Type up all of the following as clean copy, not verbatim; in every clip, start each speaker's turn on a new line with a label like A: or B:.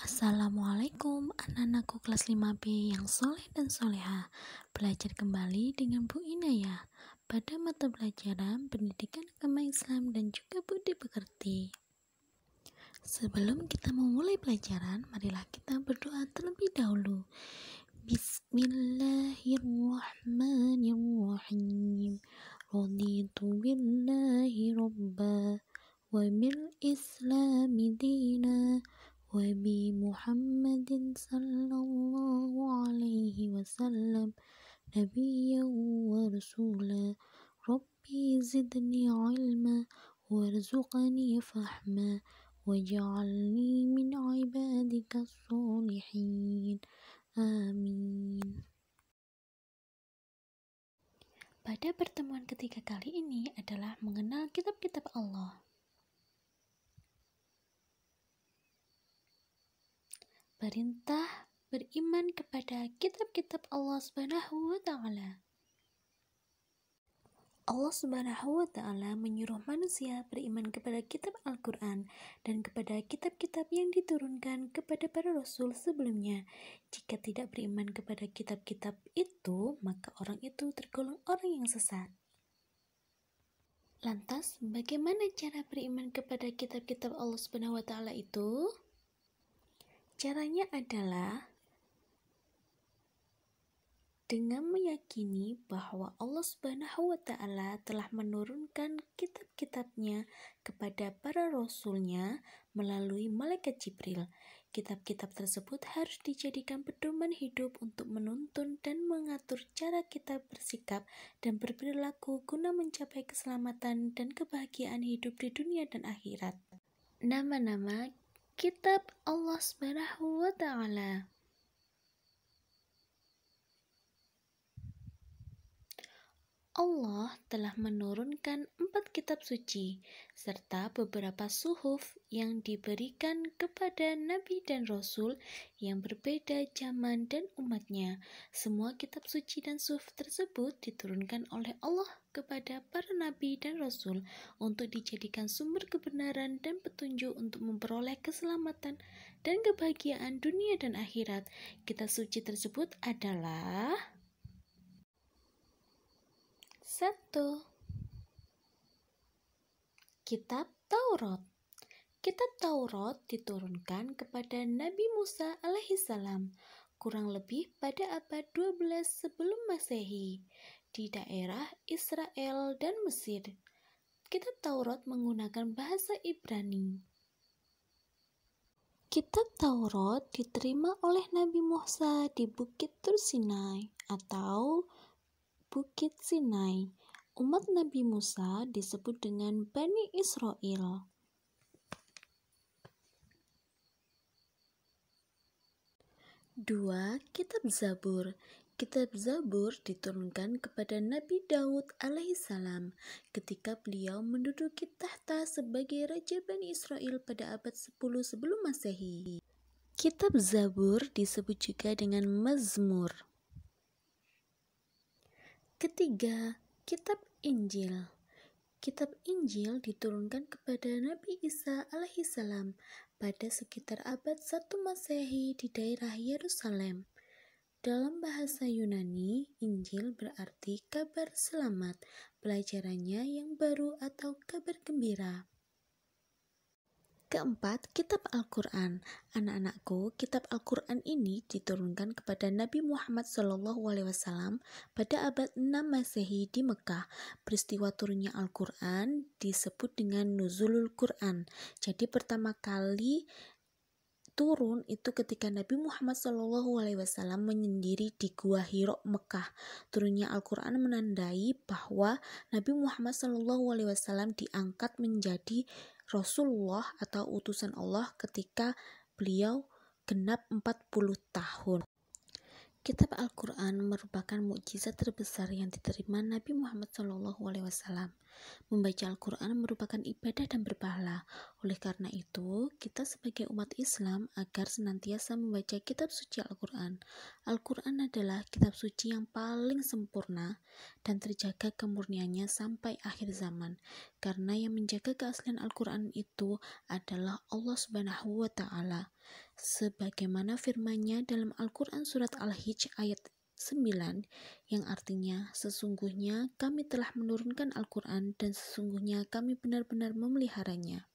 A: Assalamualaikum anak-anakku kelas 5B yang soleh dan soleha. Belajar kembali dengan Bu Inaya pada mata pelajaran Pendidikan Agama Islam dan juga Budi Pekerti. Sebelum kita memulai pelajaran, marilah kita berdoa terlebih dahulu. Bismillahirrahmanirrahim. Raditu billahi rabba wa bil islami dina wa bi Muhammadin sallallahu alaihi wasallam nabiyyan wa rasula. Rabbi zidni ilma warzuqni fahma waj'alni min ibadika sholihin. Amin. Pada pertemuan ketiga kali ini adalah mengenal kitab-kitab Allah. Perintah beriman kepada kitab-kitab Allah Subhanahu wa Ta'ala. Allah Subhanahu wa Ta'ala menyuruh manusia beriman kepada kitab Al-Quran dan kepada kitab-kitab yang diturunkan kepada para rasul sebelumnya. Jika tidak beriman kepada kitab-kitab itu, maka orang itu tergolong orang yang sesat. Lantas, bagaimana cara beriman kepada kitab-kitab Allah Subhanahu wa Ta'ala itu? Caranya adalah dengan meyakini bahwa Allah Subhanahu wa Ta'ala telah menurunkan kitab-kitabnya kepada para rasulnya melalui malaikat Jibril. Kitab-kitab tersebut harus dijadikan pedoman hidup untuk menuntun dan mengatur cara kita bersikap dan berperilaku guna mencapai keselamatan dan kebahagiaan hidup di dunia dan akhirat. Nama-nama kitab Allah Subhanahu wa Ta'ala. Allah telah menurunkan 4 kitab suci serta beberapa suhuf yang diberikan kepada Nabi dan Rasul yang berbeda zaman dan umatnya. Semua kitab suci dan suhuf tersebut diturunkan oleh Allah kepada para Nabi dan Rasul untuk dijadikan sumber kebenaran dan petunjuk untuk memperoleh keselamatan dan kebahagiaan dunia dan akhirat. Kitab suci tersebut adalah 1. Kitab Taurat. Kitab Taurat diturunkan kepada Nabi Musa alaihissalam kurang lebih pada abad 12 sebelum Masehi di daerah Israel dan Mesir. Kitab Taurat menggunakan bahasa Ibrani. Kitab Taurat diterima oleh Nabi Musa di Bukit Tur Sinai atau Bukit Sinai. Umat Nabi Musa disebut dengan Bani Israel. 2. Kitab Zabur. Kitab Zabur diturunkan kepada Nabi Daud alaihissalam ketika beliau menduduki tahta sebagai Raja Bani Israel pada abad 10 sebelum Masehi. Kitab Zabur disebut juga dengan Mazmur. 3. Kitab Injil. Kitab Injil diturunkan kepada Nabi Isa alaihissalam pada sekitar abad 1 Masehi di daerah Yerusalem. Dalam bahasa Yunani, Injil berarti kabar selamat, pelajarannya yang baru atau kabar gembira. 4. Kitab Al-Quran. Anak-anakku, kitab Al-Quran ini diturunkan kepada Nabi Muhammad SAW pada abad 6 Masehi di Mekah. Peristiwa turunnya Al-Quran disebut dengan Nuzulul Quran. Jadi pertama kali turun itu ketika Nabi Muhammad SAW menyendiri di Gua Hiro, Mekah. Turunnya Al-Quran menandai bahwa Nabi Muhammad SAW diangkat menjadi Rasulullah atau utusan Allah ketika beliau genap 40 tahun. Kitab Al-Quran merupakan mukjizat terbesar yang diterima Nabi Muhammad SAW. Membaca Al-Quran merupakan ibadah dan berpahala. Oleh karena itu, kita sebagai umat Islam agar senantiasa membaca kitab suci Al-Quran. Al-Quran adalah kitab suci yang paling sempurna dan terjaga kemurniannya sampai akhir zaman. Karena yang menjaga keaslian Al-Quran itu adalah Allah Subhanahu wa Ta'ala. Sebagaimana firman-Nya dalam Al-Quran surat Al-Hijj ayat 9, yang artinya sesungguhnya kami telah menurunkan Al-Quran dan sesungguhnya kami benar-benar memeliharanya.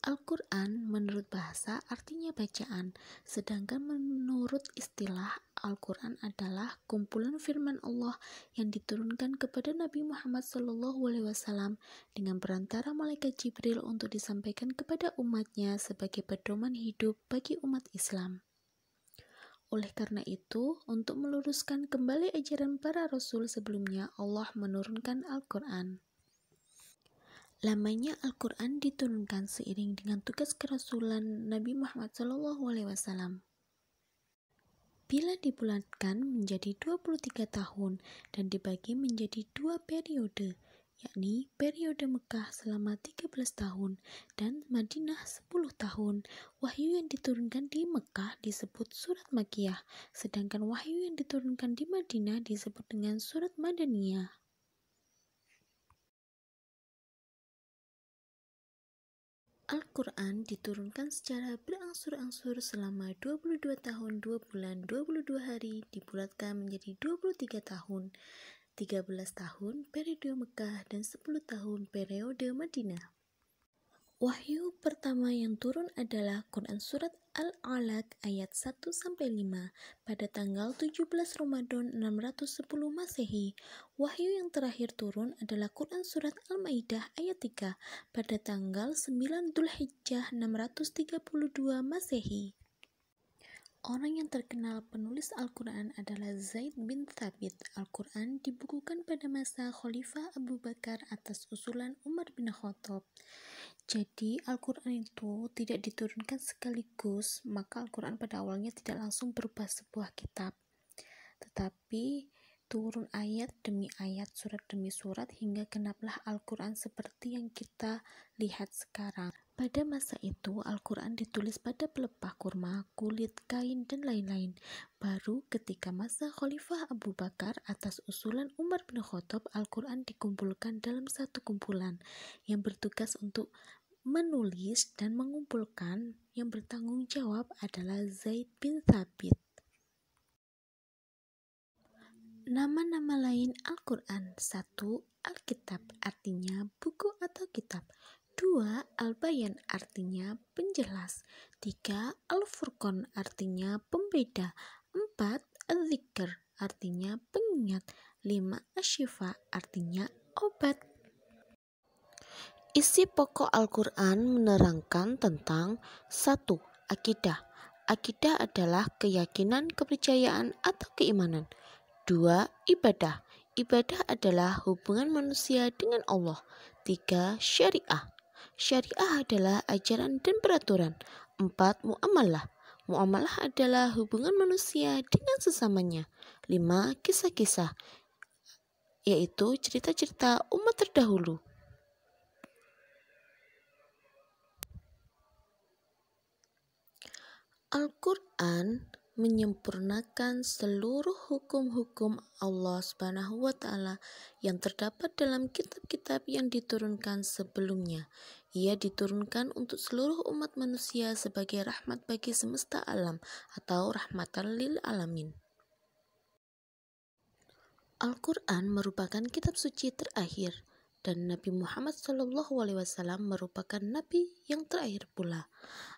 A: Al-Quran menurut bahasa artinya bacaan, sedangkan menurut istilah Al-Quran adalah kumpulan firman Allah yang diturunkan kepada Nabi Muhammad SAW dengan perantara malaikat Jibril untuk disampaikan kepada umatnya sebagai pedoman hidup bagi umat Islam. Oleh karena itu, untuk meluruskan kembali ajaran para rasul sebelumnya, Allah menurunkan Al-Quran. Lamanya Al-Quran diturunkan seiring dengan tugas kerasulan Nabi Muhammad SAW. Bila dibulatkan menjadi 23 tahun dan dibagi menjadi 2 periode, yakni periode Mekah selama 13 tahun dan Madinah 10 tahun. Wahyu yang diturunkan di Mekah disebut surat Makkiyah, sedangkan wahyu yang diturunkan di Madinah disebut dengan surat Madaniyah. Al-Quran diturunkan secara berangsur-angsur selama 22 tahun 2 bulan 22 hari dibulatkan menjadi 23 tahun 13 tahun periode Mekah dan 10 tahun periode Madinah. Wahyu pertama yang turun adalah Quran Surat Al-Alaq ayat 1-5 pada tanggal 17 Ramadan 610 Masehi. Wahyu yang terakhir turun adalah Quran Surat Al-Maidah ayat 3 pada tanggal 9 Dzulhijjah 632 Masehi. Orang yang terkenal penulis Al-Quran adalah Zaid bin Thabit. Al-Quran dibukukan pada masa Khalifah Abu Bakar atas usulan Umar bin Khattab. Jadi Al-Quran itu tidak diturunkan sekaligus, maka Al-Quran pada awalnya tidak langsung berupa sebuah kitab, tetapi turun ayat demi ayat, surat demi surat, hingga genaplah Al-Quran seperti yang kita lihat sekarang. Pada masa itu, Al-Quran ditulis pada pelepah kurma, kulit, kain, dan lain-lain. Baru ketika masa Khalifah Abu Bakar atas usulan Umar bin Khattab, Al-Quran dikumpulkan dalam satu kumpulan yang bertugas untuk menulis dan mengumpulkan. Yang bertanggung jawab adalah Zaid bin Thabit. Nama-nama lain Al-Quran: 1. Alkitab artinya buku atau kitab. 2. Al-Bayan artinya penjelas. 3. Al-Furqan artinya pembeda. 4. Al-Dzikr artinya pengingat. 5. Asy-Syifa artinya obat. Isi pokok Al-Quran menerangkan tentang 1. Akidah. Akidah adalah keyakinan, kepercayaan, atau keimanan. 2. Ibadah. Ibadah adalah hubungan manusia dengan Allah. 3. Syariah. Syariah adalah ajaran dan peraturan. 4. Muamalah. Muamalah adalah hubungan manusia dengan sesamanya. 5. Kisah-kisah, yaitu cerita-cerita umat terdahulu. Al-Quran menyempurnakan seluruh hukum-hukum Allah Subhanahu wa Ta'ala yang terdapat dalam kitab-kitab yang diturunkan sebelumnya. Ia diturunkan untuk seluruh umat manusia sebagai rahmat bagi semesta alam atau rahmatan lil alamin. Al-Quran merupakan kitab suci terakhir dan Nabi Muhammad SAW merupakan nabi yang terakhir pula.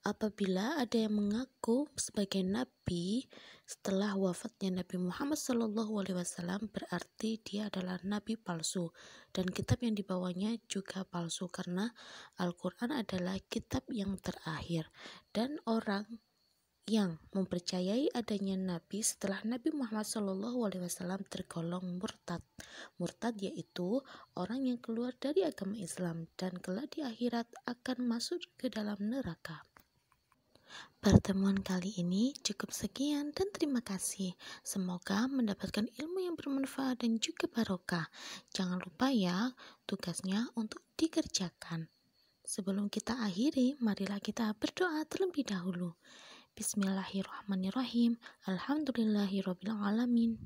A: Apabila ada yang mengaku sebagai nabi setelah wafatnya Nabi Muhammad SAW, berarti dia adalah nabi palsu dan kitab yang dibawanya juga palsu, karena Al-Quran adalah kitab yang terakhir. Dan orang yang mempercayai adanya nabi setelah Nabi Muhammad SAW tergolong murtad. Murtad yaitu orang yang keluar dari agama Islam dan kelak di akhirat akan masuk ke dalam neraka. Pertemuan kali ini cukup sekian dan terima kasih. Semoga mendapatkan ilmu yang bermanfaat dan juga barokah. Jangan lupa ya, tugasnya untuk dikerjakan. Sebelum kita akhiri, marilah kita berdoa terlebih dahulu. Bismillahirrahmanirrahim. Alhamdulillahirabbil alamin.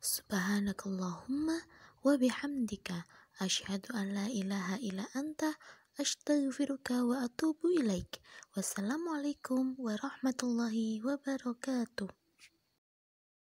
A: Subhanakallahumma wa bihamdika asyhadu an la ilaha illa anta astaghfiruka wa atubu ilaik. Wassalamualaikum warahmatullahi wabarakatuh.